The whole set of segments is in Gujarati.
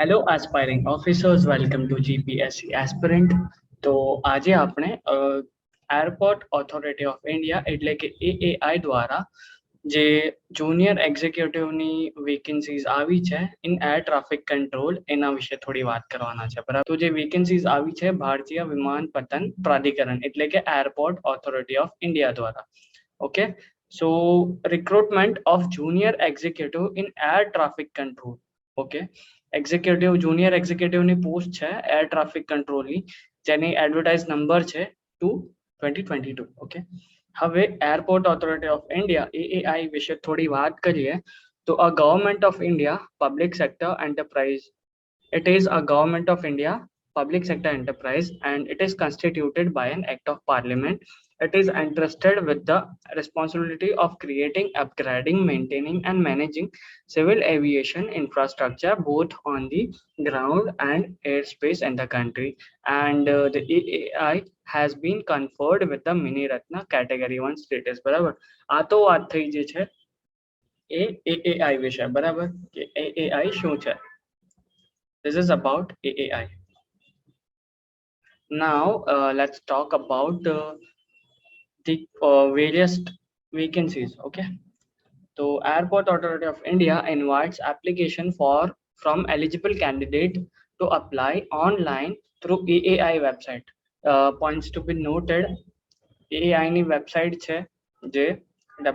Hello aspiring officers, welcome to GPSC aspirant. तो આજે આપણે એરપોર્ટ ઓથોરિટી ઓફ ઇન્ડિયા એટલે કે એએઆઈ દ્વારા જે જુનિયર એક્ઝિક્યુટિવની વેકેન્સીઝ આવી છે ઇન એર ટ્રાફિક કંટ્રોલ એના વિશે થોડી વાત કરવાના છે, બરાબર। તો જે વેકેન્સીઝ આવી છે ભારતીય વિમાનપતન પ્રાધિકરણ એટલે કે એરપોર્ટ ઓથોરિટી ઓફ ઇન્ડિયા દ્વારા। Okay, so recruitment of junior executive in air traffic control. Okay, executive junior એક્ઝિક્યુટિવની પોસ્ટ છે એર ટ્રાફિક કંટ્રોલની, જેની એડવર્ટાઇઝ નંબર છે 2022। ઓકે, હવે airport authority of India AAI વિશે થોડી વાત કરીએ તો a government of India public sector enterprise, it is a government of India public sector enterprise and it is constituted by an act of parliament. It is entrusted with the responsibility of creating, upgrading, maintaining and managing civil aviation infrastructure both on the ground and airspace in the country. And the AAI has been conferred with the Mini Ratna category 1 status, બરાબર। આ તો વાત થઈ જે છે એ AAI વિશે, બરાબર, કે AAI શું છે। This is about AAI. Now let's talk about the various vacancies. Okay, so Airport Authority of India invites application from eligible candidate to apply online through AAI website. Points to be noted: AAI ની વેબસાઇટ છે જે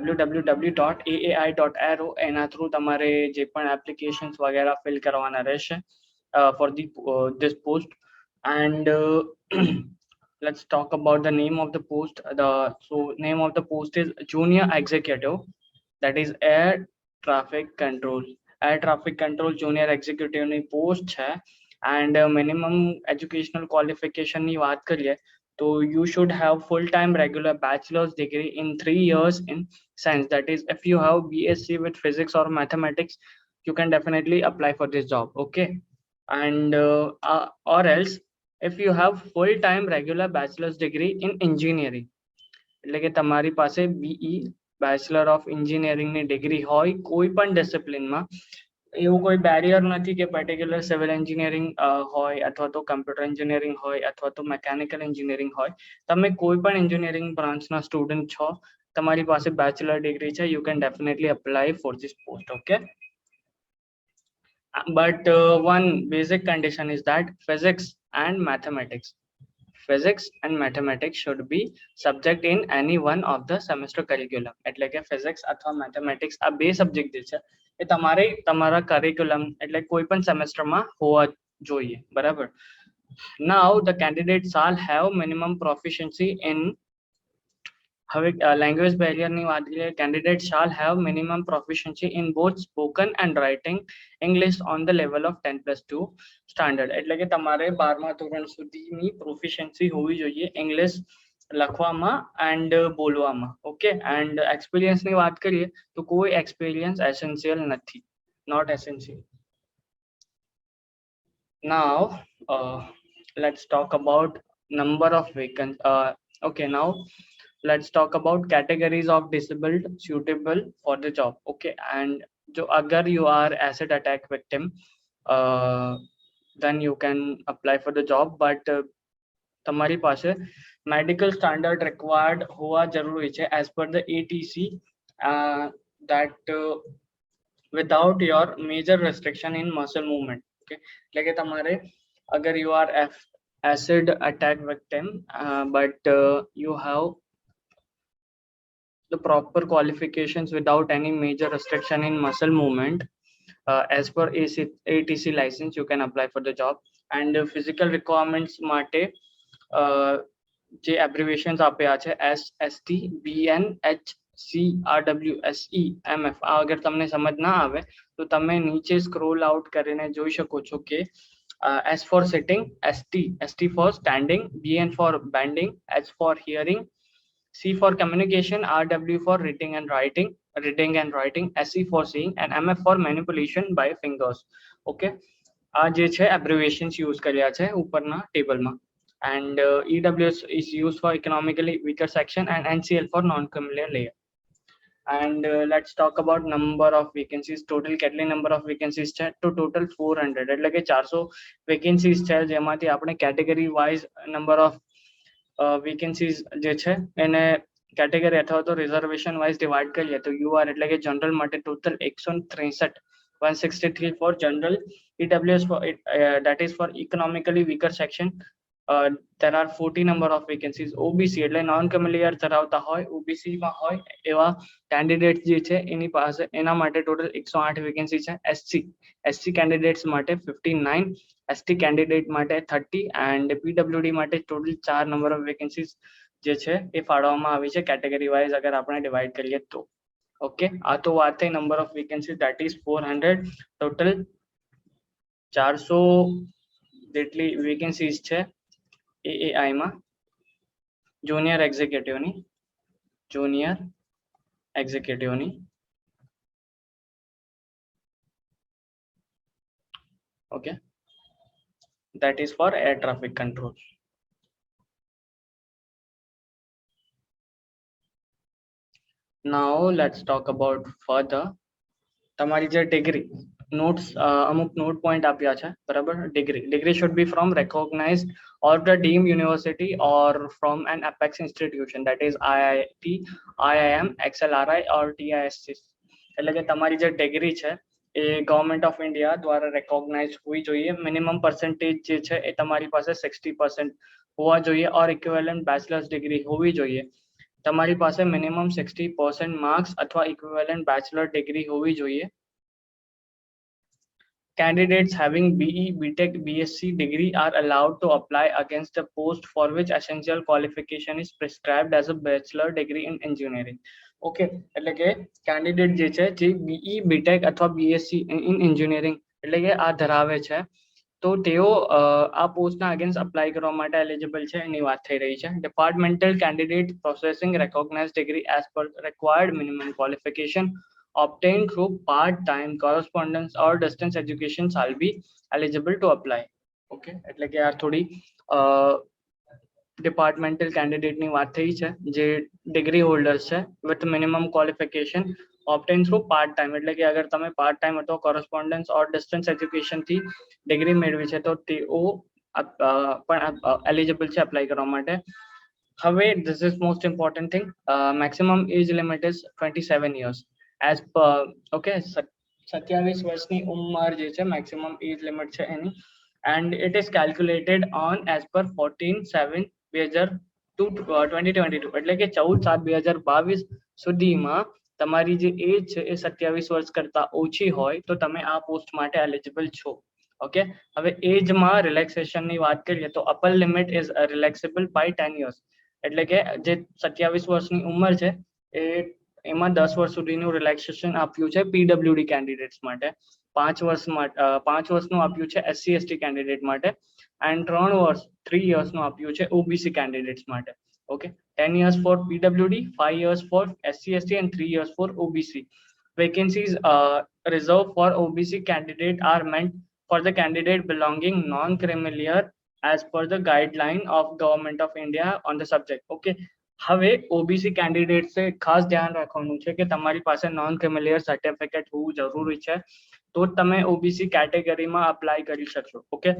www.aai.aero, એના થ્રુ તમારે જે પણ એપ્લિકેશન્સ વગેરે ફિલ કરવાના રહેશે for this post. And let's talk about the name of the post. So name of the post is junior executive, that is air traffic control. Air traffic control junior executive ની post છે। and minimum educational qualification ની વાત કરીએ તો you should have full-time regular bachelor's degree in 3 years in science, that is if you have BSc with physics or mathematics you can definitely apply for this job. Okay, and or else if you have full-time regular bachelor's degree in engineering, એટલે કે તમારી પાસે BE બેચલર ઓફ એન્જિનિયરિંગની ડિગ્રી હોય કોઈ પણ ડિસિપ્લિનમાં, એવું કોઈ બેરિયર નથી કે પર્ટિક્યુલર સિવિલ એન્જિનિયરિંગ હોય અથવા તો કમ્પ્યુટર એન્જિનિયરિંગ હોય અથવા તો મેકેનિકલ એન્જિનિયરિંગ હોય, તમે કોઈ પણ એન્જિનિયરિંગ બ્રાન્ચના સ્ટુડન્ટ છો, તમારી પાસે બેચલર ડિગ્રી છે, you can definitely apply for this post. Okay, but one basic condition is that physics and mathematics should be subject in any one of the semester curriculum. એટલે કે physics અથવા mathematics આ બે સબ્જેક્ટ જે છે એ તમારે તમારા કરિક્યુલમ એટલે કોઈ પણ સેમેસ્ટરમાં હોવા જોઈએ, બરાબર। now the candidate shall have minimum proficiency in, હવે લેંગ્વેજ બેરિયરની વાત કરીએ, કેન્ડિડેટ શાલ have minimum proficiency in both spoken and writing English on the level of 10+2 standard, એટલે કે તમારે 12મા ધોરણ સુધીની પ્રોફિશિયન્સી હોવી જોઈએ ઇંગ્લિશ લખવામાં એન્ડ બોલવામાં। ઓકે, એન્ડ એક્સપિરિયન્સની વાત કરીએ તો કોઈ એક્સપિરિયન્સ એસેન્શિયલ નથી, not essential. now let's talk about number of vacancies. Okay, now let's talk about categories of disabled suitable for the job. Okay, and so agar you are acid attack victim, then you can apply for the job, but તમારી પાસે medical standard required હોવા જરૂરી છે as per the ATC, that without your major restriction in muscle movement. Okay, એટલે કે તમારે અગર you are acid attack victim but you have the proper qualifications without any major restriction in muscle movement, as per ATC license you can apply for the job. and physical requirements માટે જે abbreviations આપ્યા છે SST BNH CRWSE MF, આ અગર તમને સમજ ના આવે તો તમે નીચે સ્ક્રોલ આઉટ કરીને જોઈ શકો છો કે S for sitting, ST for standing, BN for bending, H for hearing, C for communication, RW for reading and writing, SE for seeing, and MF for manipulation by fingers. Okay, આ જે છે abbreviations use કર્યા છે ઉપરના ટેબલમાં. and EWS is used for economically weaker section and NCL for non-criminal layer. and let's talk about number of vacancies. Total કેટલી number of vacancies છે તો total 400 એટલે કે 400 vacancies છે, જેમાંથી આપણે category wise number of vacancies જે છે એને કેટેગરી અથવા તો રિઝર્વેશન વાઇઝ ડિવાઇડ કરીએ તો યુઆર એટલે કે જનરલ માટે total 163 163 for general. EWS for that is for economically weaker section. There are 40 number of vacancies. OBC એટલે નોન ક્રિમિલિયર ધરાવતા હોય, OBC માં હોય એવા કેન્ડિડેટ જે છે એની પાસે એના માટે ટોટલ 108 વેકેન્સી છે. SC કેન્ડિડેટ્સ માટે 59, ST કેન્ડિડેટ માટે 30 એન્ડ PWD માટે ટોટલ 4 નંબર ઓફ વેકેન્સીઝ જે છે એ ફાળવવામાં આવી છે કેટેગરી વાઇઝ અગર આપણે ડિવાઇડ કરીએ તો. ઓકે, આ તો વાત થઈ number of vacancy that is 400. Total 400 જેટલી વેકેન્સીઝ છે એઆઈ માં junior એક્ઝિક્યુટિવની. Okay, that is for air traffic control. Now let's talk about further. તમારી જે ડિગ્રી નોટ્સ અમુક નોટ પોઈન્ટ આપ્યા છે બરાબર. Degree should be from recognized or the deemed university or from an apex institution, that is IIT, IIM, XLRI or TISC. એટલે કે તમારી જે ડિગ્રી છે એ ગવર્મેન્ટ ઓફ ઇન્ડિયા દ્વારા રેકોગ્નાઇઝ હોવી જોઈએ. મિનિમમ પર્સન્ટેજ જે છે એ તમારી પાસે 60% હોવા જોઈએ ઓર ઇક્વિવેલન્ટ બેચલર્સ ડિગ્રી હોવી જોઈએ. તમારી પાસે મિનિમમ 60% માર્ક્સ અથવા ઇક્વિવેલન્ટ બેચલર ડિગ્રી હોવી જોઈએ. Candidates having BE, BTech, BSc degree are allowed to apply against the post for which essential qualification is prescribed as a bachelor degree in engineering. Okay, એટલે કે કેન્ડિડેટ જે છે જે BE, BTech અથવા BSc in engineering એટલે કે આ ધરાવે છે તો તેઓ આ પોસ્ટના અગેન્સ્ટ અપ્લાય કરવા માટે એલિજિબલ છે એની વાત થઈ રહી છે. Departmental candidate processing recognise degree as per required minimum qualification obtained through part-time correspondence or distance education shall be eligible to apply. Okay, એટલે કે આ થોડી ડિપાર્ટમેન્ટલ કેન્ડિડેટની વાત થઈ છે જે ડિગ્રી હોલ્ડર્સ છે with minimum qualification obtained through part time, એટલે કે અગર તમે પાર્ટ ટાઈમ અથવા કોરસ્પોન્ડન્સ ઓર ડિસ્ટન્સ એજ્યુકેશન થી ડિગ્રી મેળવી છે તો તેઓ પણ એલિજિબલ છે અપ્લાય કરવા માટે. હવે this is most important thing, maximum age limit is 27 years as per. Okay, 27 વર્ષની ઉંમર જે છે મેક્સિમમ એજ લિમિટ છે એની, and it is calculated on as per 14/7/2022 એટલે કે 14/7/2022 સુધીમાં તમારી જે એજ છે એ 27 વર્ષ કરતા ઓછી હોય તો તમે આ પોસ્ટ માટે એલિજિબલ છો. ઓકે, હવે એજમાં રિલેક્સેશનની વાત કરીએ તો upper limit is relaxable by 10 years, એટલે કે જે 27 વર્ષની ઉંમર છે એ એમાં 10 વર્ષ સુધીનું રિલેક્સેશન આપ્યું છે પીડબ્લ્યુડી કેન્ડિડેટ્સ માટે, 5 વર્ષનું આપ્યું છે SC ST કેન્ડિડેટ માટે એન્ડ 3 યર્સનું આપ્યું છે OBC કેન્ડિડેટ્સ માટે. Okay, 10 years for PWD, 5 years for SC ST and 3 years for OBC. Vacancies reserved for OBC candidate are meant for the candidate belonging non-creamier as per the guideline of Government of India on the subject. Okay, હવે ઓબીસી કેન્ડિડેટ છે ખાસ ધ્યાન રાખવાનું છે કે તમારી પાસે નોન ક્રિમિલિયર સર્ટિફિકેટ હોવું જરૂરી છે તો તમે ઓબીસી કેટેગરીમાં અપ્લાય કરી શકશો. Okay,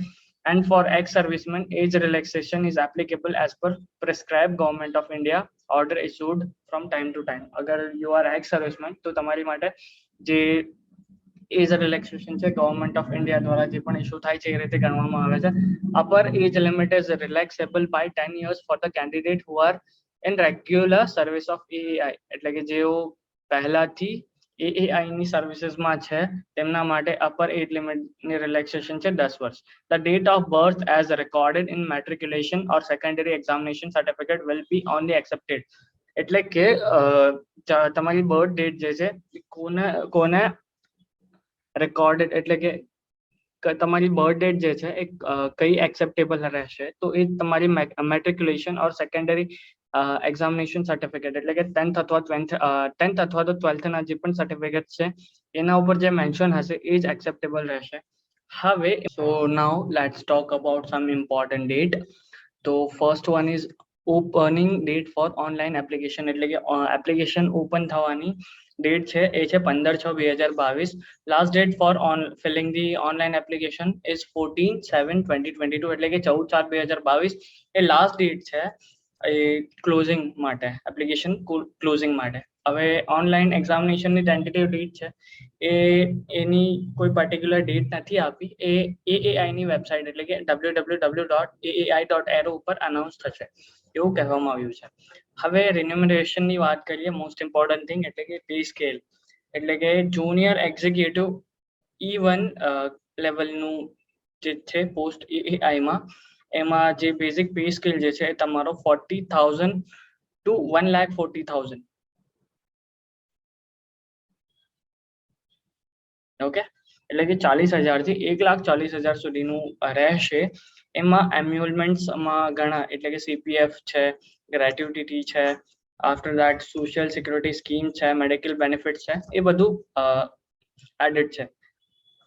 and for ex-servicemen age relaxation is applicable as per prescribed Government of India order issued from time to time. અગર you are ex-serviceman તો તમારી માટે જે એજ રિલેક્સેશન છે ગવર્મેન્ટ ઓફ ઇન્ડિયા દ્વારા જે પણ ઇસ્યુ થાય છે એ રીતે ગણવામાં આવે છે. Upper age limit is relaxable by 10 years for the candidate who are in regular service of AAI, એટલે કે જેઓ પહેલાથી AAI ની સર્વિસીસમાં છે તેમના માટે અપર એજ લિમિટની રિલેક્સેશન છે 10 વર્ષ. The date of birth as recorded in matriculation or secondary examination certificate will be only accepted. એટલે કે તમારી બર્થ ડેટ જે છે કોને રેકોર્ડેડ એટલે કે તમારી બર્થ ડેટ જે છે એ કઈ એક્સેપ્ટેબલ રહેશે તો એ તમારી મેટ્રિક્યુલેશન ઓર સેકન્ડરી એક્ઝામિનેશન સર્ટિફિકેટ એટલે કે 10th અથવા તો 12th ના જે પણ સર્ટિફિકેટ છે એના ઉપર જે મેન્શન હશે એ જ એક્સેપ્ટેબલ રહેશે. So now let's talk about some important date. So first one is opening date for online application, એટલે કે એપ્લિકેશન ઓપન થવાની ડેટ છે એ છે 15/6/2022. Last date for on filling the online application is 14/7/2022, એટલે કે 14/7/2022 એ લાસ્ટ ડેટ છે એ ક્લોઝિંગ માટે, એપ્લિકેશન ક્લોઝિંગ માટે. હવે ઓનલાઈન એક્ઝામિનેશનની ટેન્ટેટિવ ડેટ છે એ એની કોઈ પર્ટિક્યુલર ડેટ નથી આપી, એ એએઆઈની વેબસાઇટ એટલે કે www.aai.aero ઉપર અનાઉન્સ થશે એવું કહેવામાં આવ્યું છે. હવે રિન્યુમરેશનની વાત કરીએ, મોસ્ટ ઇમ્પોર્ટન્ટ થિંગ એટલે કે પે સ્કેલ, એટલે કે જુનિયર એક્ઝિક્યુટિવ E1 લેવલનું જે છે પોસ્ટ એઆઈમાં, એમાં જે બેઝિક પે સ્કેલ જે છે એ તમારો 40,000 to 1,40,000. ઓકે, એટલે કે 40,000 થી 1,40,000 સુધીનું રહેશે. એમાં એમ્યુલમેન્ટ્સમાં ઘણા, એટલે કે સીપીએફ છે, ગ્રેટ્યુટી છે, after that social security scheme છે, મેડિકલ બેનિફિટ છે, એ બધું એડેડ છે.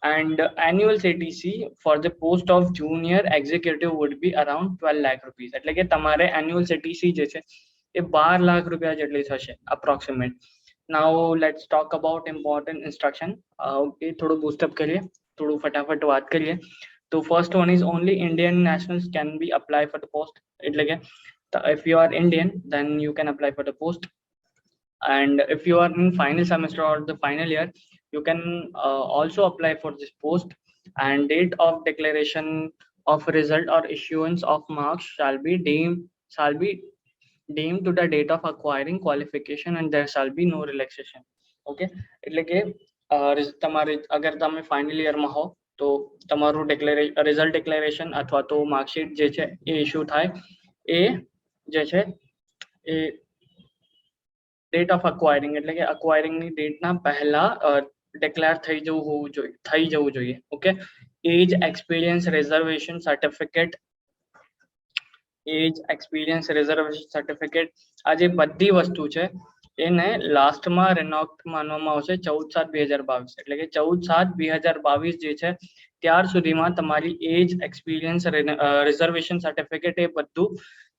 And annual CTC for the post of junior executive would be around 12 lakh rupees. એટલે કે તમારે annual CTC જે છે એ 12 લાખ રૂપિયા જેટલી થશે approximate. Now let's talk about important instruction. એ થોડું boost up કરીએ, થોડું ફટાફટ વાત કરીએ. તો first one is only Indian nationals can be apply for the post. એટલે કે if you are Indian then you can apply for the post, and if you are in final semester or the final year you can also apply for this post. And date of declaration of result or issuance of marks shall be deemed to the date of acquiring qualification, and there shall be no relaxation. Okay, એટલે કે તમારે અગર તમે ફાઇનલ યરમાં હો તો તમારું રિઝલ્ટ ડિક્લેરેશન અથવા તો માર્કશીટ જે છે એ ઇસ્યુ થાય, એ જે છે એ ડેટ ઓફ અક્વાયરિંગ એટલે કે અક્વાયરિંગની ડેટના પહેલા ડિક્લેર થઈ જવું જોઈએ. ઓકે, એજ એક્સપિરિયન્સ રિઝર્વેશન સર્ટિફિકેટ, આ જે બધી વસ્તુ છે એને લાસ્ટમાં રેનોક્ટ માનવામાં આવશે 14/7/2022, એટલે કે 14/7/2022 જે છે ત્યાર સુધીમાં તમારી એજ એક્સપિરિયન્સ રિઝર્વેશન સર્ટિફિકેટ એ બધું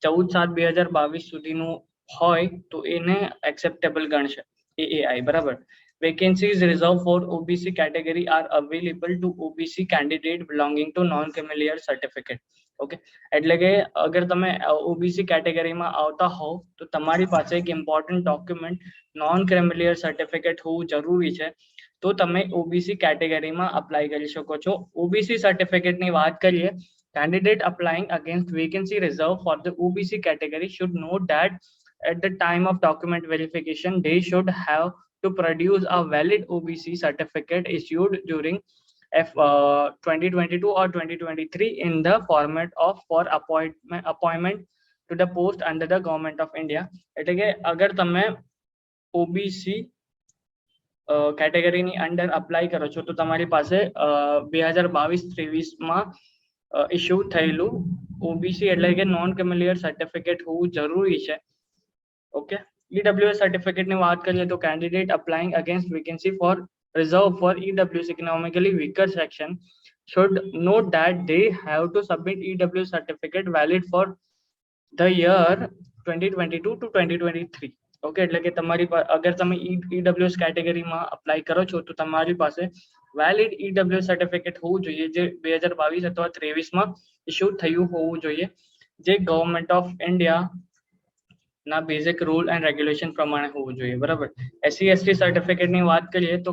14/7/2022 સુધીનું હોય તો એને એક્સેપ્ટેબલ ગણશે એઆઈ. બરાબર. Vacancies reserved for OBC category are available to OBC candidate belonging to non-familiar certificate. Okay, એટલે કે અગર તમે ઓબીસી કેટેગરીમાં આવતા હોવ તો તમારી પાસે એક important document non creamy layer certificate હોવું જરૂરી છે, તો તમે ઓબીસી કેટેગરીમાં અપ્લાય કરી શકો છો. ઓબીસી સર્ટિફિકેટની વાત કરીએ, candidate applying against vacancy reserved for the OBC category should note that at the time of document verification they should have to produce a valid OBC certificate issued during 2022 or 2023 in the format of for appointment to the post under the government of India. એટલે કે અગર તમે ઓબીસી કેટેગરીની અંડર અપ્લાય કરો છો તો તમારી પાસે 2022-23માં ઇસ્યુ થયેલું ઓબીસી એટલે કે નોન ક્રિમિલિયર સર્ટિફિકેટ હોવું જરૂરી છે. ઓકે, EWS સર્ટિફિકેટની વાત કરીએ તો candidate applying against vacancy for reserved for EWS economically weaker section should note that they have to submit EWS certificate valid for the year 2022 to 2023. Okay, એટલે કે તમારી અગર તમે EWS કેટેગરીમાં અપ્લાય કરો છો તો તમારી પાસે વેલિડ EWS સર્ટિફિકેટ હોવું જોઈએ જે 2022 અથવા 23માં ઇસ્યુ થયું હોવું જોઈએ, જે ગવર્મેન્ટ ઓફ ઇન્ડિયા ના બેઝિક રૂલ એન્ડ રેગ્યુલેશન પ્રમાણે હોવું જોઈએ. બરાબર. SC/ST સર્ટિફિકેટની વાત કરીએ તો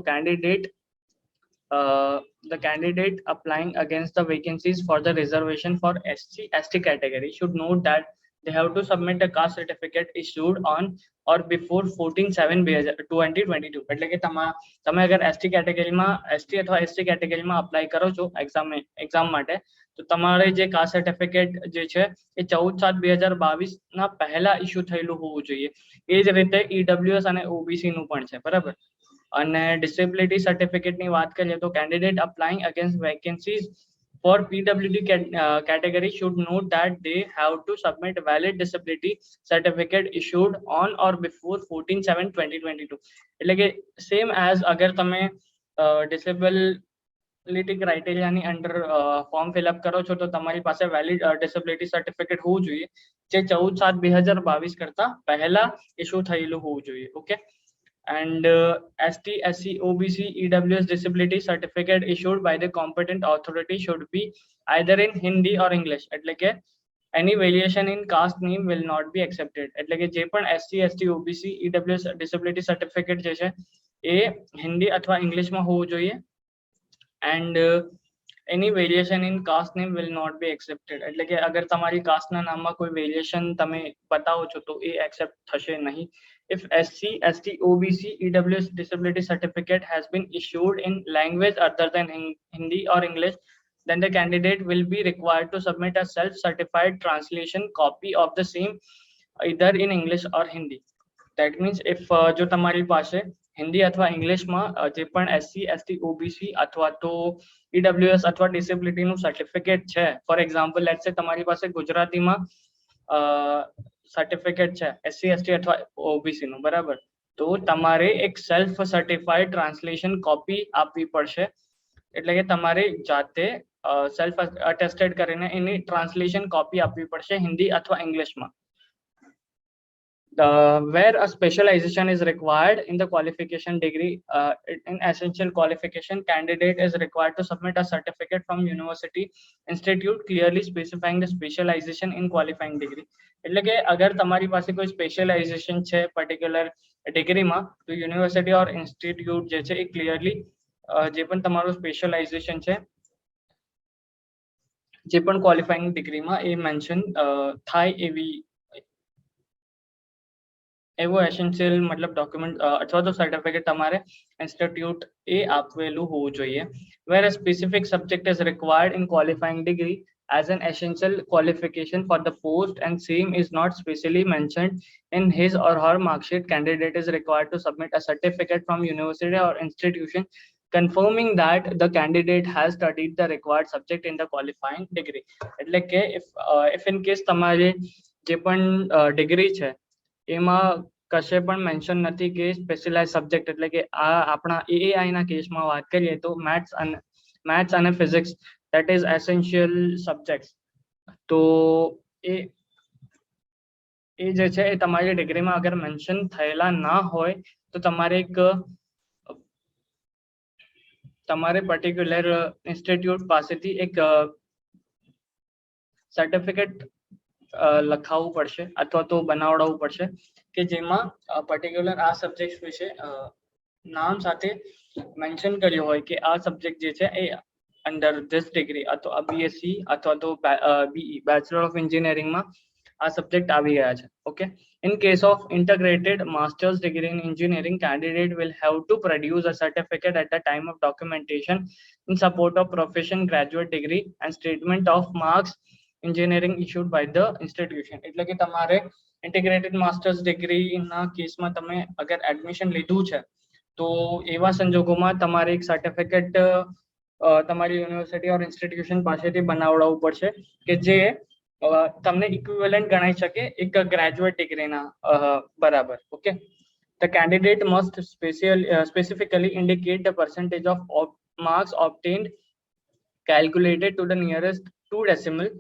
the candidate applying against the vacancies for the reservation for SC/ST category should note that they have to submit a caste certificate issued on or before 14/7/2022. એટલે કે તમે અગર ST કેટેગરીમાં અથવા SC કેટેગરીમાં અપ્લાય કરો છો એક્ઝામ માટે તો તમારે જે કાસ્ટ સર્ટિફિકેટ જે છે એ 14/7/2022 ના પહેલા ઇસ્યુ થયેલું હોવું જોઈએ. એ જ રીતે EWS અને OBC નું પણ છે. બરાબર. અને ડિસેબિલિટી સર્ટિફિકેટની વાત કરીએ તો candidate applying against vacancies for PWD category should note that they have to submit valid disability certificate issued on or before 14/7/2022. એટલે કે સેમ એઝ અગર તમે ડિસેબલ ક્રાઇટેરિયાની અંડર ફોર્મ ફિલઅપ કરો છો તો તમારી પાસે વેલિડ ડિસેબિલિટી સર્ટિફિકેટ હોવું જોઈએ, જે 14/7/2022 કરતા પહેલા ઇસ્યુ થયેલું હોવું જોઈએ. Okay, and ST, SC, OBC, EWS disability certificate issued by the competent authority should be either in Hindi or English. એટલે કે any variation in caste name will not be accepted. એટલે કે જે પણ SC, ST, OBC, EWS disability certificate જે છે એ હિન્દી અથવા ઇંગ્લિશમાં હોવું જોઈએ, and any variation in caste name will not be accepted. એટલે કે અગર તમારી કાસ્ટના નામમાં કોઈ વેરિએશન તમે બતાવો છો તો એ એક્સેપ્ટ થશે નહીં. If SC, ST, OBC, EWS disability certificate has been issued in language other than Hindi or English, then the candidate will be required to submit a self-certified translation copy of the same either in English or Hindi. That means if જો તમારી પાસે હિન્દી અથવા ઇંગ્લિશમાં જે પણ SC, ST, OBC અથવા તો EWS અથવા ડિસેબિલિટીનું સર્ટિફિકેટ છે, ફોર એક્ઝામ્પલ લેટ્સ સે તમારી પાસે ગુજરાતીમાં સર્ટિફિકેટ છે SC, ST અથવા OBC નું, બરાબર, તો તમારે એક સેલ્ફ સર્ટિફાઈડ ટ્રાન્સલેશન કોપી આપવી પડશે. એટલે કે તમારે જાતે સેલ્ફ અટેસ્ટેડ કરીને એની ટ્રાન્સલેશન કોપી આપવી પડશે હિન્દી અથવા ઇંગ્લિશમાં. Where a specialization is required in the qualification degree, in essential qualification, candidate is required to submit a certificate from university institute clearly specifying the specialization in qualifying degree. એટલે કે અગર તમારી પાસે કોઈ સ્પેશિયલાઇઝેશન છે પર્ટિક્યુલર ડિગ્રીમાં, તો યુનિવર્સિટી ઓર ઇન્સ્ટિટ્યૂટ જે છે એ ક્લિયરલી જે પણ તમારું સ્પેશિયલાઇઝેશન છે જે પણ ક્વોલિફાઈંગ ડિગ્રીમાં એ મેન્શન થાય એવો એસેન્શિયલ મતલબ ડોક્યુમેન્ટ અથવા તો સર્ટિફિકેટ તમારે ઇન્સ્ટિટ્યૂટ એ આપવેલું હોવું જોઈએ. Where a specific subject is required in qualifying degree as an essential qualification for the post and same is not specially mentioned in his or her mark sheet, candidate is required to submit a certificate from university or institution confirming that the candidate has studied the required subject in the qualifying degree. એટલે કે if in case તમારે જે પણ ડિગ્રી છે એમાં કશે પણ મેન્શન નથી કે સ્પેશિયલાઇઝ સબ્જેક્ટ, એટલે કે આ આપણા એઆઈ ના કેસમાં વાત કરીએ તો મેથ્સ અને physics that is essential subjects. તો એ જે છે એ તમારી ડિગ્રીમાં અગર મેન્શન થયેલા ના હોય તો તમારે પર્ટિક્યુલર ઇન્સ્ટિટ્યૂટ પાસેથી એક સર્ટિફિકેટ લખાવવું પડશે અથવા તો બનાવડાવવું પડશે કે જેમાં પર્ટિક્યુલર આ સબ્જેક્ટ વિશે નામ સાથે મેન્શન કર્યું હોય કે આ સબ્જેક્ટ જે છે એ અંડર ધીસ ડિગ્રી અથવા બીએસસી અથવા તો બીઈ બેચલર ઓફ એન્જિનિયરિંગમાં આ સબ્જેક્ટ આવી ગયા છે. Okay, in case of integrated master's degree in engineering, candidate will have to produce a certificate at the time of documentation in support of profession graduate degree and statement of marks engineering issued by the institution. એટલે કે તમારે ઇન્ટિગ્રેટેડ માસ્ટર્સ ડિગ્રીના કેસમાં તમે અગર એડમિશન લીધું છે તો એવા સંજોગોમાં તમારે એક સર્ટિફિકેટ તમારી યુનિવર્સિટી ઓર ઇન્સ્ટિટ્યુશન પાસેથી બનાવડાવવું પડશે કે જે તમને ઇક્વિવેલન્ટ ગણાઈ શકે એક ગ્રેજ્યુએટ ડિગ્રીના બરાબર. Okay, the candidate must specifically indicate the percentage of marks obtained calculated to the nearest 2 decimal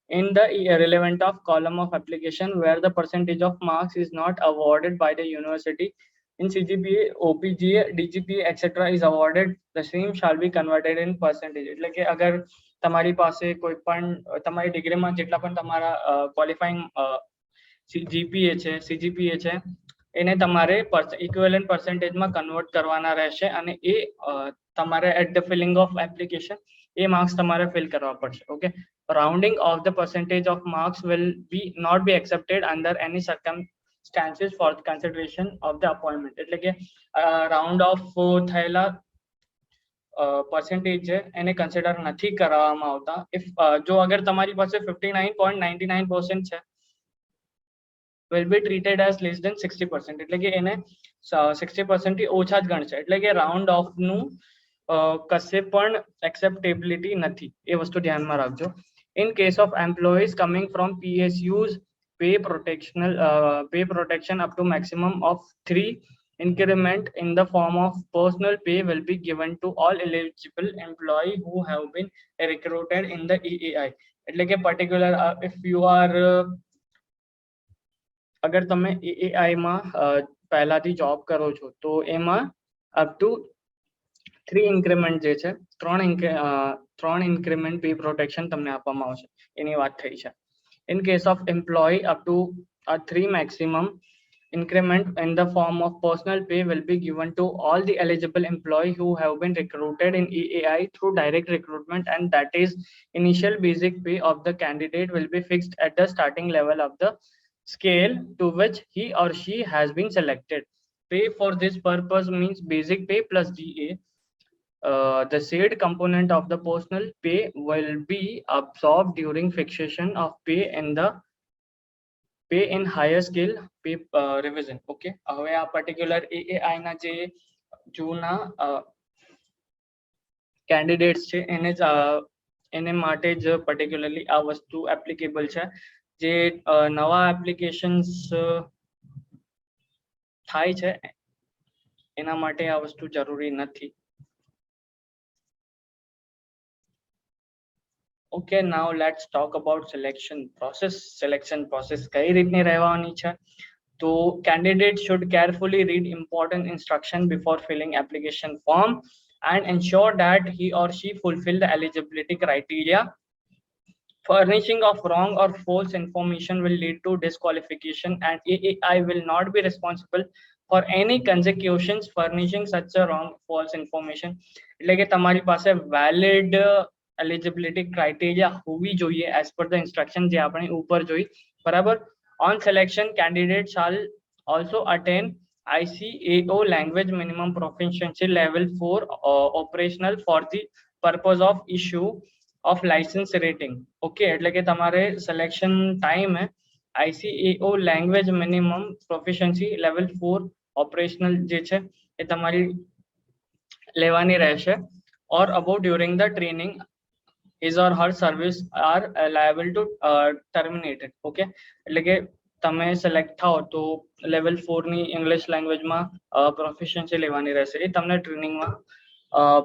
in the relevant of column of application where the percentage of marks is not awarded by the university in CGPA, OPGA, DGPA etc. is awarded, the same shall be converted in percentage. એટલે કે અગર તમારી પાસે કોઈ પણ તમારી ડિગ્રીમાં જેટલા પણ તમારા ક્વોલિફાઈંગ જીપીએ છે સીજીપીએ છે એને તમારે ઇક્વિવેલન્ટ પર્સન્ટેજમાં કન્વર્ટ કરવાના રહેશે અને એ તમારે at the filling of application એ માર્ક્સ તમારે ફિલ કરવા પડશે. Okay, rounding of the percentage of marks will not be accepted under any circumstances for consideration of the appointment. એટલે કે રાઉન્ડ ઓફ થયેલા પર્સન્ટેજ છે એને કન્સિડર નથી કરવામાં આવતા. ઇફ જો અગર તમારી પાસે 59.99% છે will be treated as less than 60%. એટલે કે એને 60% થી ઓછા જ ગણશે. એટલે કે રાઉન્ડ ઓફ નું કશે પણ એક્સેપ્ટેબિલિટી નથી, એ વસ્તુ ધ્યાનમાં રાખજો. In case of employees coming from PSUs, pay protection up to maximum of 3 increment in the form of personal pay will be given to all eligible employee who have been recruited in the EAI. એટલે કે particular if you are અગર તમે EAI માં પહેલાથી જોબ કરો છો તો એમાં up to 3 increment જે છે ત્રણ increment pay protection તમને આપવામાં આવશે એની વાત થઈ છે. In case of employee, up to 3 maximum increment in the form of personal pay will be given to all the eligible employee who have been recruited in EAI through direct recruitment, and that is initial basic pay of the candidate will be fixed at the starting level of the scale to which he or she has been selected. Pay for this purpose means basic pay plus GA. The said component of the personal pay will be absorbed during fixation of pay in higher scale pay revision. Okay, હવે આ particular AAI ના જે જૂના candidates છે એને માટે જ particularly આ વસ્તુ applicable છે. જે નવા applications થાય છે એના માટે આ વસ્તુ જરૂરી નથી. Okay, now let's talk about selection process. Selection process કઈ રીતની રહેવાની છે? તો candidate should carefully read important instruction before filling application form and ensure that he or she fulfill the eligibility criteria. Furnishing of wrong or false information will lead to disqualification, and AAI will not be responsible for any consecutions furnishing such a wrong false information. એટલે કે તમારી પાસે valid eligibility criteria હોવી જોઈએ as per the instruction જે આપણે ઉપર જોઈ, બરાબર. On selection, candidate shall also attain ICAO language minimum proficiency level 4 operational for the purpose of issue of license rating. Okay, એટલે કે તમારે selection time ICAO language minimum proficiency level 4 operational જે છે એ તમારી લેવાની રહેશે, or above during the training his or her service are liable to terminate it. Okay, એટલે કે તમે select થાઓ તો level 4 ની English language માં proficiency લેવાની રહેશે, એ તમને training માં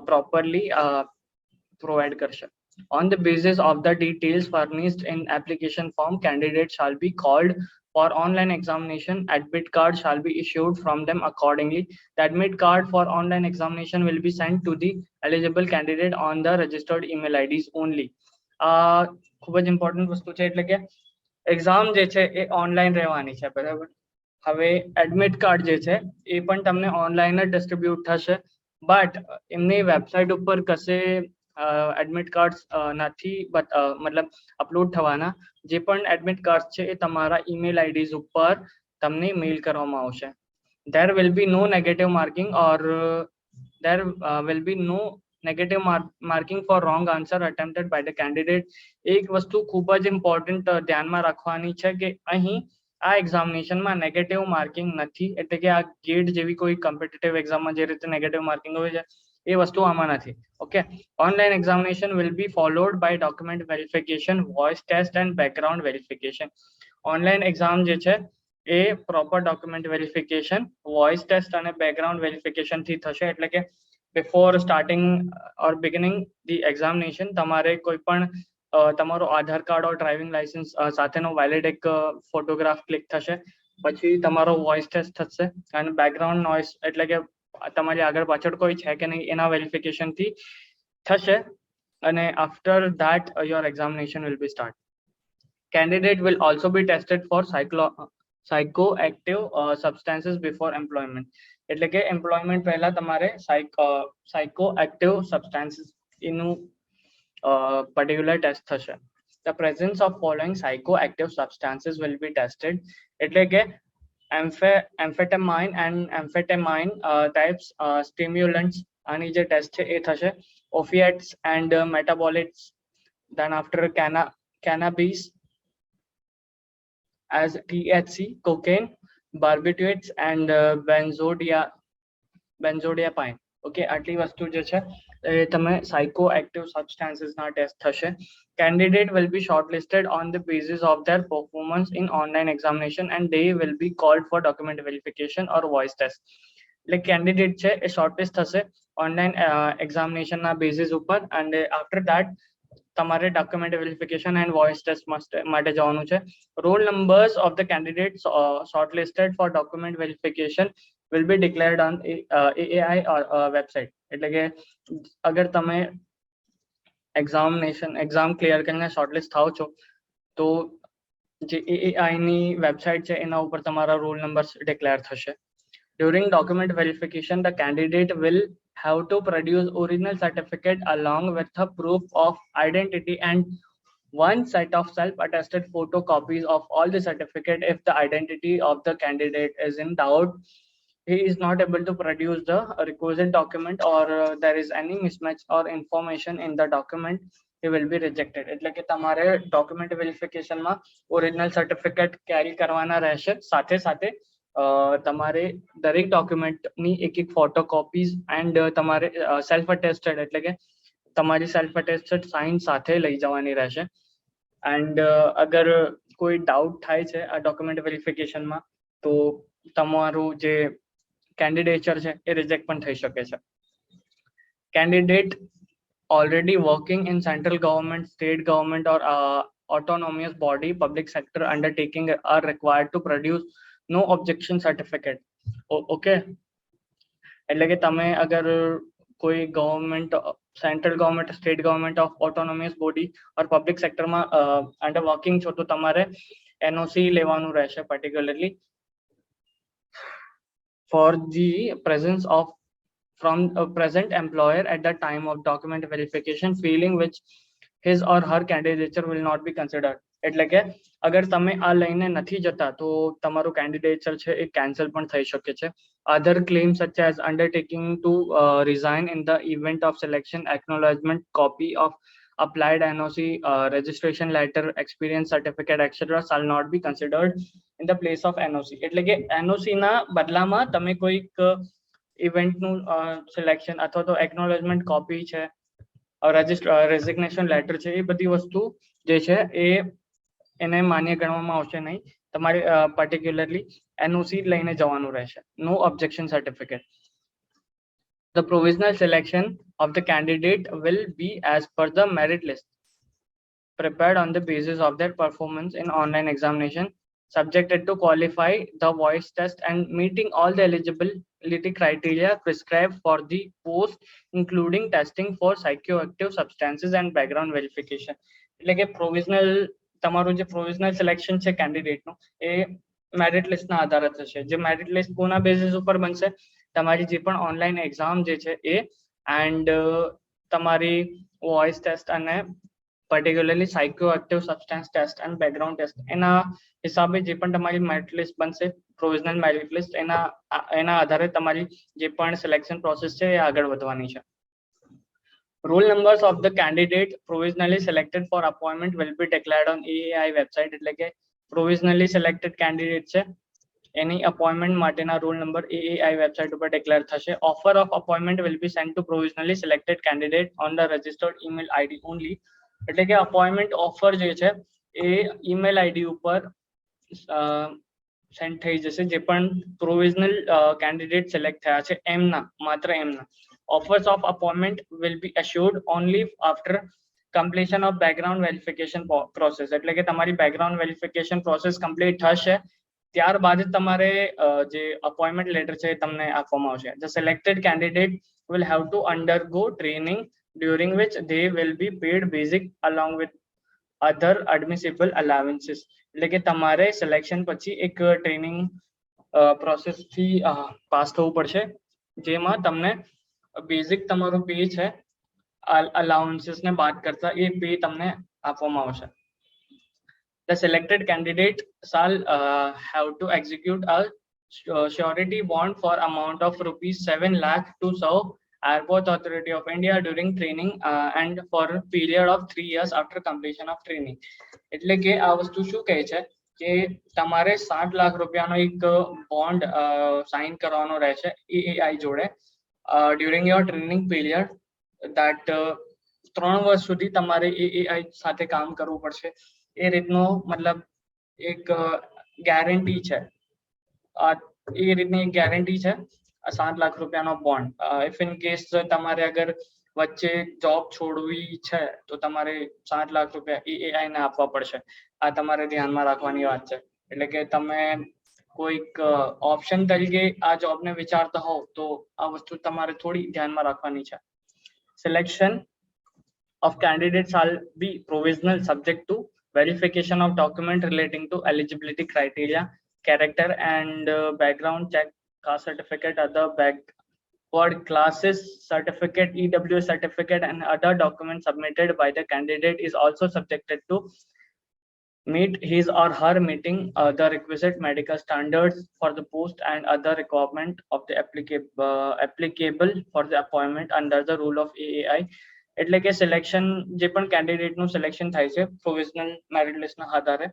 properly provide કરશે. On the basis of the details furnished in application form, candidates shall be called for online examination. Admit card shall be issued from them accordingly. The admit card for online examination will be sent to the eligible candidate on the registered email IDs only. ખૂબ જ important વસ્તુ છે, એટલે કે એક્ઝામ જે છે એ ઓનલાઈન રહેવાની છે, બરાબર. હવે એડમિટ કાર્ડ જે છે એ પણ તમને ઓનલાઈન જ ડિસ્ટ્રીબ્યુટ થશે, બટ એમની વેબસાઇટ ઉપર કશે એડમિટ કાર્ડ્સ નથી મતલબ અપલોડ થવાના. જે પણ એડમિટ કાર્ડ્સ છે એ તમારા ઈમેલ આઈડીઝ ઉપર તમને મેલ કરવામાં આવશે. There will be no negative marking or there will be no negative marking for wrong answer attempted by the candidate. એક વસ્તુ ખૂબ જ ઇમ્પોર્ટન્ટ ધ્યાનમાં રાખવાની છે કે અહીં આ એક્ઝામિનેશનમાં નેગેટિવ માર્કિંગ નથી, એટલે કે આ ગેટ જેવી કોઈ કોમ્પિટિટિવ એક્ઝામમાં જે રીતે નેગેટિવ માર્કિંગ હોય છે એ વસ્તુ આમાં નથી. Okay, online examination will be followed by document verification, voice test and background verification. Online exam જે છે એ proper document verification, voice test અને બેકગ્રાઉન્ડ વેરિફિકેશન થી થશે. એટલે કે before starting or beginning the examination તમારે કોઈ પણ તમારો Aadhaar card or driving licence સાથેનો વેલિડ એક ફોટોગ્રાફ ક્લિક થશે, પછી તમારો વોઇસ ટેસ્ટ થશે અને બેકગ્રાઉન્ડ નોઇઝ એટલે કે તમારી આગળ પાછળ કોઈ છે કે નહીં એના વેરિફિકેશન થી થશે, અને after that your examination will be start. Candidate will also be tested for psychoactive substances before employment. એટલે કે employment પહેલા તમારે psychoactive substances એનું particular test થશે. The presence of following psychoactive substances will be tested. એટલે કે amphetamine and amphetamine types stimulants આની જે ટેસ્ટ છે એ થશે. Opiates and metabolites, then after cannabis as THC, cocaine, barbiturates and benzodiazepine. Okay, આટલી વસ્તુ જે છે તમે psychoactive substances ના ટેસ્ટ થશે. Candidate will be shortlisted on the basis of their performance in online examination and they will be called for document verification or voice test. એટલે કેન્ડિડેટ છે એ શોર્ટલિસ્ટ થશે ઓનલાઈન એક્ઝામિનેશનના બેઝિસ ઉપર, એન્ડ આફ્ટર ધેટ તમારે document verification and voice test માટે જવાનું છે. Roll numbers of the candidate shortlisted for document verification will be declared on AI website. એટલે કે અગર તમે એક્ઝામ ક્લિયર કરીને શોર્ટલિસ્ટ થાવ છો તો જે એઆઈ ની વેબસાઇટ છે એના ઉપર તમારા રોલ નંબર્સ ડિક્લેર થશે. During document verification, the candidate will have to produce original certificate along with a proof of identity and one set of self-attested photocopies of all the certificate. If the identity of the candidate is in doubt, he is not able to produce the requisite document, or there is any mismatch or information in the document, he will be rejected. એટલે કે તમારે ડોક્યુમેન્ટ વેરિફિકેશનમાં ઓરિજિનલ સર્ટિફિકેટ કેરી કરવાના રહેશે, સાથે સાથે તમારે દરેક ડોક્યુમેન્ટની એક ફોટો કોપીઝ એન્ડ તમારે સેલ્ફ અટેસ્ટેડ એટલે કે તમારી સેલ્ફ અટેસ્ટેડ સાઇન સાથે લઈ જવાની રહેશે. એન્ડ અગર કોઈ ડાઉટ થાય છે આ ડોક્યુમેન્ટ વેરિફિકેશનમાં તો તમારું જે કેન્ડિડેચર છે એ રિજેક્ટ પણ થઈ શકે છે. Candidate already working in central government, state government or autonomous body, public sector undertaking are required to produce no objection certificate. Okay, એટલે કે તમે અગર કોઈ government, central government, state government of autonomous body or public સેક્ટરમાં અંડર વર્કિંગ છો તો તમારે એનઓસી લેવાનું રહેશે particularly for the presence of from a present employer at the time of document verification, feeling which his or her candidature will not be considered. એટલે કે અગર તમે આ લઈને નથી જતા તો તમારું કેન્ડિડેચર છે એ કેન્સલ પણ થઈ શકે છે. Other claims such as undertaking to resign in the event of selection, acknowledgement copy of applied NOC, registration letter, experience certificate, etc. shall not be considered in the place of NOC. એટલે કે NOC ના બદલામાં તમે કોઈક ઇવેન્ટનું સિલેક્શન અથવા તો એક્નોલેજમેન્ટ કોપી છે, રેઝિગ્નેશન લેટર છે, એ બધી વસ્તુ જે છે એ એને માન્ય ગણવામાં આવશે નહીં. તમારે પર્ટિક્યુલરલી એનઓસી લઈને જવાનું રહેશે. No objection certificate. The provisional selection of the candidate will be as per the merit list prepared on the basis of their performance in online examination, subjected to qualify the voice test and meeting all the eligibility criteria prescribed for the post, including testing for psychoactive substances and background verification. એટલે કે પ્રોવિઝનલ તમારું જે પ્રોવિઝનલ સિલેક્શન છે કેન્ડિડેટનું એ મેરિટ લિસ્ટના આધારે થશે. જે મેરિટ લિસ્ટ કોના બેઝિસ ઉપર બનશે? તમારી જે પણ ઓનલાઈન એક્ઝામ જે છે એ એન્ડ તમારી વોઇસ ટેસ્ટ અને particularly psychoactive substance test and background test એના હિસાબે જે પણ તમારી મેરિટ લિસ્ટ બનશે, પ્રોવિઝનલ મેરિટ લિસ્ટ, એના આધારે તમારી જે પણ સિલેક્શન પ્રોસેસ છે એ આગળ વધવાની છે. Roll numbers of the candidate provisionally selected for appointment will be declared on AAI website. એટલે કે provisionally selected candidate છે એની અપોઇન્ટમેન્ટ માટેના રોલ નંબર AAI વેબસાઇટ ઉપર ડિક્લેર થશે. Offer of appointment will be sent to provisionally selected candidate on the registered email ID only. એટલે કે અપોઇન્ટમેન્ટ ઓફર જે છે એ ઈમેલ આઈડી ઉપર સેન્ડ થઈ જશે જે પણ પ્રોવિઝનલ કેન્ડિડેટ સિલેક્ટ થયા છે એમના, માત્ર એમના. Offers of appointment will be assured only after completion of background verification process. એટલે કે તમારી બેકગ્રાઉન્ડ વેરિફિકેશન પ્રોસેસ કમ્પ્લીટ થશે ત્યારબાદ તમારે જે અપોઇન્ટમેન્ટ લેટર છે તમને આપવામાં આવશે. The selected candidate will have to undergo training during which they will be paid basic along with other admissible allowances. એટલે કે તમારે સિલેક્શન પછી એક ટ્રેનિંગ પ્રોસેસથી પાસ થવું પડશે જેમાં તમને બેઝિક તમારું પે છે અલાઉન્સીસને બાદ કરતા એ પે તમને આપવામાં આવશે. The selected candidate shall have to execute a surety bond for amount of rupees 7 lakh to serve Airport Authority of India during training and for a period of 3 years after completion of training. એટલે કે આ વસ્તુ શું કહે છે કે તમારે 7 લાખ રૂપિયાનો એક બોન્ડ સાઇન કરવાનો રહેશે એઆઈ જોડે during your training period. That 3 વર્ષ સુધી તમારે એઆઈ સાથે કામ કરવું પડશે. એ રીતનો મતલબ એક ગેરંટી છે, એ રીતની એક ગેરંટી છે 7 લાખ રૂપિયાનો બોન્ડ. ઇફ ઇન કેસ તમારે અગર વચ્ચે જોબ છોડવી છે તો તમારે 7 લાખ રૂપિયા એઆઈ ને આપવા પડશે. આ તમારે ધ્યાનમાં રાખવાની વાત છે. એટલે કે તમે કોઈક ઓપ્શન તરીકે આ જોબને વિચારતા હોવ તો આ વસ્તુ તમારે થોડી ધ્યાનમાં રાખવાની છે. Selection of candidates shall be provisional subject to verification of document relating to eligibility criteria, character and background check, caste certificate, other backward classes certificate, EWS certificate and other documents submitted by the candidate is also subjected to meet his or her meeting the requisite medical standards for the post and other requirement of the applicable for the appointment under the rule of AAI. એટલે કે સિલેક્શન જે પણ કેન્ડિડેટનું સિલેક્શન થાય છે પ્રોવિઝનલ મેરિટ લિસ્ટના આધારે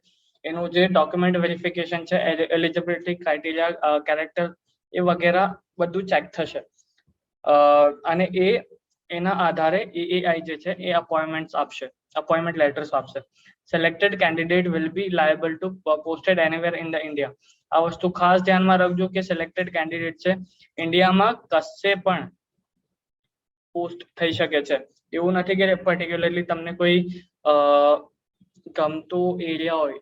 એનું જે ડોક્યુમેન્ટ વેરિફિકેશન છે, એલિજિબિલિટી ક્રાઇટેરિયા, કેરેક્ટર એ વગેરે બધું ચેક થશે અને એના આધારે એઆઈ જે છે એ અપોઇન્ટમેન્ટ લેટર્સ આપશે. Selected candidate will be liable to posted anywhere in the India. આ વસ્તુ ખાસ ધ્યાનમાં રાખજો કે સિલેક્ટેડ કેન્ડિડેટ છે ઇન્ડિયામાં કશે પણ પોસ્ટ થઈ શકે છે. એવું નથી કે પર્ટિક્યુલરલી તમને કોઈ ગમતો એરિયા હોય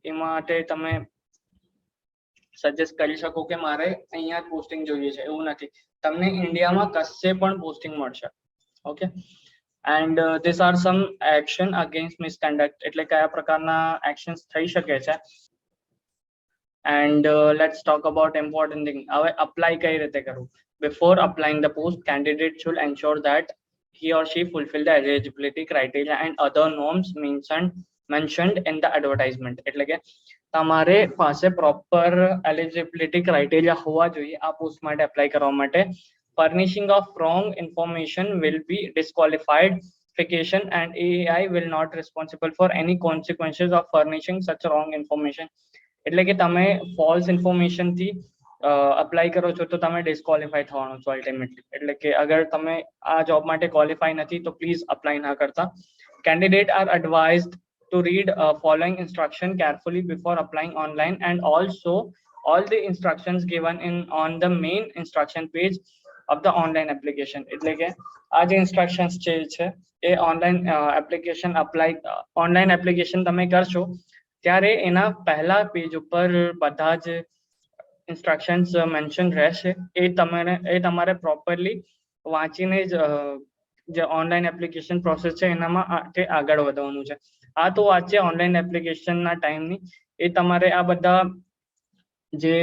એ માટે તમે સજેસ્ટ કરી શકો કે મારે અહીંયા પોસ્ટિંગ જોઈએ છે, એવું નથી. તમને ઇન્ડિયામાં કશે પણ પોસ્ટિંગ મળશે. Okay, and these are some action against misconduct. એટલે કયા પ્રકારના actions થઈ શકે છે. and let's talk about important thing. હવે apply કઈ રીતે કરવું? Before applying the post, candidate should ensure that he or she fulfill the eligibility criteria and other norms mentioned in the advertisement. એટલે કે તમારે પાસે પ્રોપર એલિજિબિલિટી ક્રાઇટેરિયા હોવા જોઈએ આ પોસ્ટ માટે એપ્લાય કરવા માટે. Furnishing of wrong information will be disqualification and AAI will not responsible for any consequences of furnishing such wrong information. એટલે કે તમે ફોલ્સ ઇન્ફોર્મેશન થી અપ્લાય કરો છો તો તમે ડિસ્કોલિફાય થવાનો છો અલ્ટિમેટલી. એટલે કે અગર તમે આ જોબ માટે ક્વોલિફાય નથી તો પ્લીઝ અપ્લાય ના કરતા. Candidate R advised to read following instruction carefully before applying online and also all the instructions given on the main instruction page of the online application. એટલે કે આ જે instructions છે એ ઓનલાઈન એપ્લિકેશન તમે કરશો ત્યારે એના પહેલા પેજ ઉપર બધા જ ઇન્સ્ટ્રક્શન્સ મેન્શન રહેશે. એ તમારે પ્રોપરલી વાંચીને જ જે ઓનલાઈન એપ્લિકેશન પ્રોસેસ છે એનામાં આગળ વધવાનું છે. આ તો વાત છે ઓનલાઈન એપ્લિકેશનના ટાઈમની. એ તમારે આ બધા જે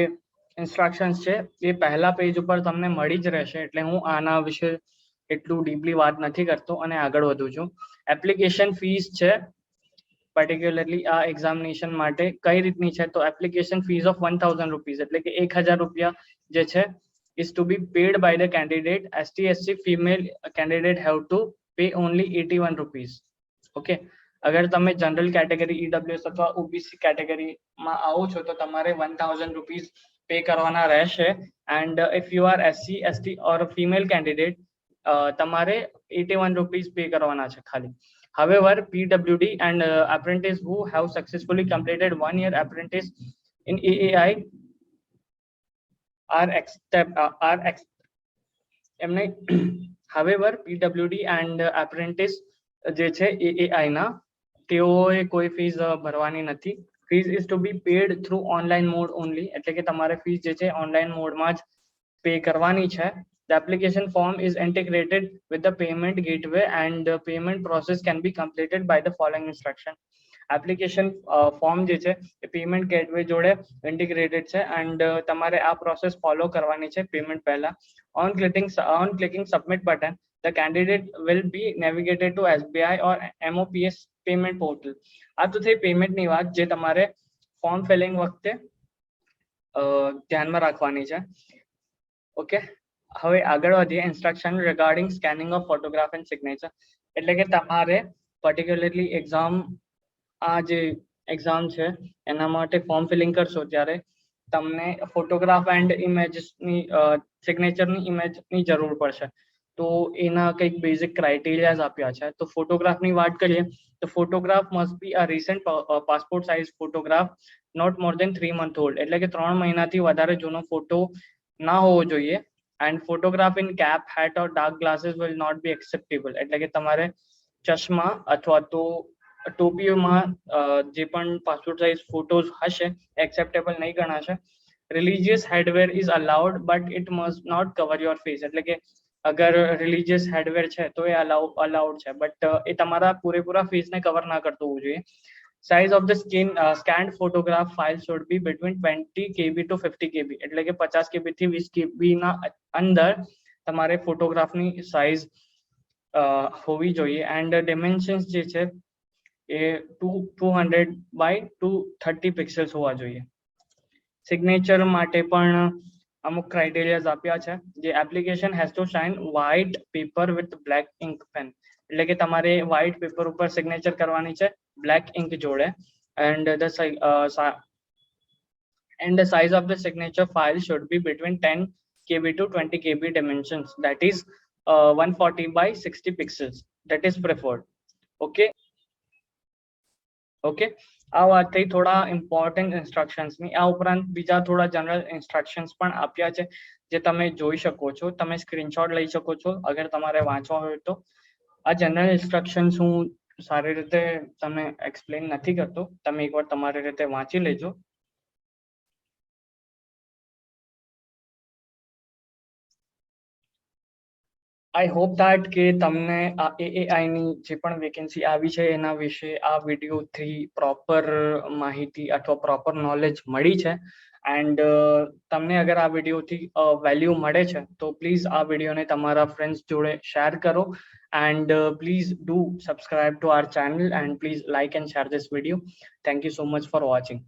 ઇન્સ્ટ્રક્શન્સ છે એ પહેલા પેજ ઉપર તમને મળી જ રહેશે. એટલે હું આના વિશે એટલું ડીપલી વાત નથી કરતો અને આગળ વધું છું. એપ્લિકેશન ફીસ છે પર્ટિક્યુલરલી આ એક્ઝામિનેશન માટે કઈ રીતની છે તો એપ્લિકેશન ફીસ ઓફ 1000 રૂપીઝ એટલે કે 1000 રૂપિયા જે છે is to be paid by the candidate. ST/SC female candidate have to pay only 81 rupees. Okay, અગર તમે જનરલ કેટેગરી EWS અથવા OBC કેટેગરીમાં આવો છો તો તમારે 1000 રૂપીઝ પે કરવાના રહેશે. And if you are SC, ST or female candidate તમારે 81 રૂપીઝ પે કરવાના છે ખાલી. However, PWD and apprentice who have successfully completed 1 year apprentice in AAI however PWD and apprentice જે છે AAI ના તેઓએ કોઈ ફીસ ભરવાની નથી. Fees is to be paid through online mode only. એટલે કે તમારે ફીસ જે છે ઓનલાઈન મોડમાં જ પે કરવાની છે. The application form is integrated with the payment gateway and the payment process can be completed by the following instruction. Application form જે છે એ પેમેન્ટ ગેટવે જોડે ઇન્ટિગ્રેટેડ છે એન્ડ તમારે આ પ્રોસેસ ફોલો કરવાની છે પેમેન્ટ પહેલા. On clicking submit button the candidate will be navigated to SBI or MOPS payment portal. આ તો થઈ પેમેન્ટની વાત જે તમારે ફોર્મ ફિલિંગ વખતે ધ્યાનમાં રાખવાની છે. ઓકે, હવે આગળ વધીએ. Instruction regarding scanning of photograph and signature. એટલે કે તમારે પર્ટિક્યુલરલી આ જે એક્ઝામ છે એના માટે ફોર્મ ફિલિંગ કરશો ત્યારે તમને ફોટોગ્રાફ એન્ડ ઇમેજની સિગ્નેચરની ઇમેજની જરૂર પડશે. તો એના કંઈક બેઝિક ક્રાઇટેરિયાઝ આપ્યા છે. તો ફોટોગ્રાફની વાત કરીએ તો photograph must be a recent passport size photograph not more than 3 month old. એટલે કે 3 મહિનાથી વધારે જૂનો ફોટો ના હોવો જોઈએ. And photograph in cap, hat or dark glasses will not be acceptable. એટલે કે તમારે ચશ્મા અથવા તો ટોપીઓમાં જે પણ પાસપોર્ટ સાઇઝ ફોટોઝ હશે એક્સેપ્ટેબલ નહીં ગણાશે. Religious headwear is allowed but it must not cover your face. એટલે કે અગર રિલિજિયસ હેડવેર છે તો એ અલાઉડ છે, બટ એ તમારા પૂરેપૂરા ફેસને કવર ના કરતું હોવું જોઈએ. Size of the scanned photograph file should be between 20 KB to 50 KB. એટલે કે 50 KB થી 20 KB ના અંદર તમારે ફોટોગ્રાફની સાઇઝ હોવી જોઈએ. એન્ડ ડિમેન્શન્સ જે છે એ 200 બાય 230 પિક્સલ્સ હોવા જોઈએ. સિગ્નેચર માટે પણ અમુક ક્રાઇટેરિયાઝ આપ્યા છે. જે application has to sign white paper with black ink pen. એટલે કે તમારે વ્હાઇટ પેપર ઉપર સિગ્નેચર કરવાની છે બ્લેક ઇંક જોડે. And the size of the signature file should be between 10 KB to 20 KB dimensions, that is 140 by 60 pixels, that is preferred. Okay. આ વાત થઈ થોડા ઇમ્પોર્ટન્ટ ઇન્સ્ટ્રક્શન્સની. આ ઉપરાંત બીજા થોડા જનરલ ઇન્સ્ટ્રક્શન્સ પણ આપ્યા છે જે તમે જોઈ શકો છો. તમે સ્ક્રીનશોટ લઈ શકો છો અગર તમારે વાંચવા હોય તો. આ જનરલ ઇન્સ્ટ્રક્શન્સ હું સારી રીતે તમને એક્સપ્લેન નથી કરતો, તમે એકવાર તમારી રીતે વાંચી લેજો. આઈ હોપ ધેટ કે તમને આ એઆઈની જે પણ વેકેન્સી આવી છે એના વિશે આ વિડીયોથી પ્રોપર માહિતી અથવા પ્રોપર નોલેજ મળી છે. એન્ડ તમને અગર આ વિડીયોથી વેલ્યુ મળે છે તો પ્લીઝ આ વિડીયોને તમારા ફ્રેન્ડ્સ જોડે શેર કરો. And please do subscribe to our channel and please like and share this video. Thank you so much for watching.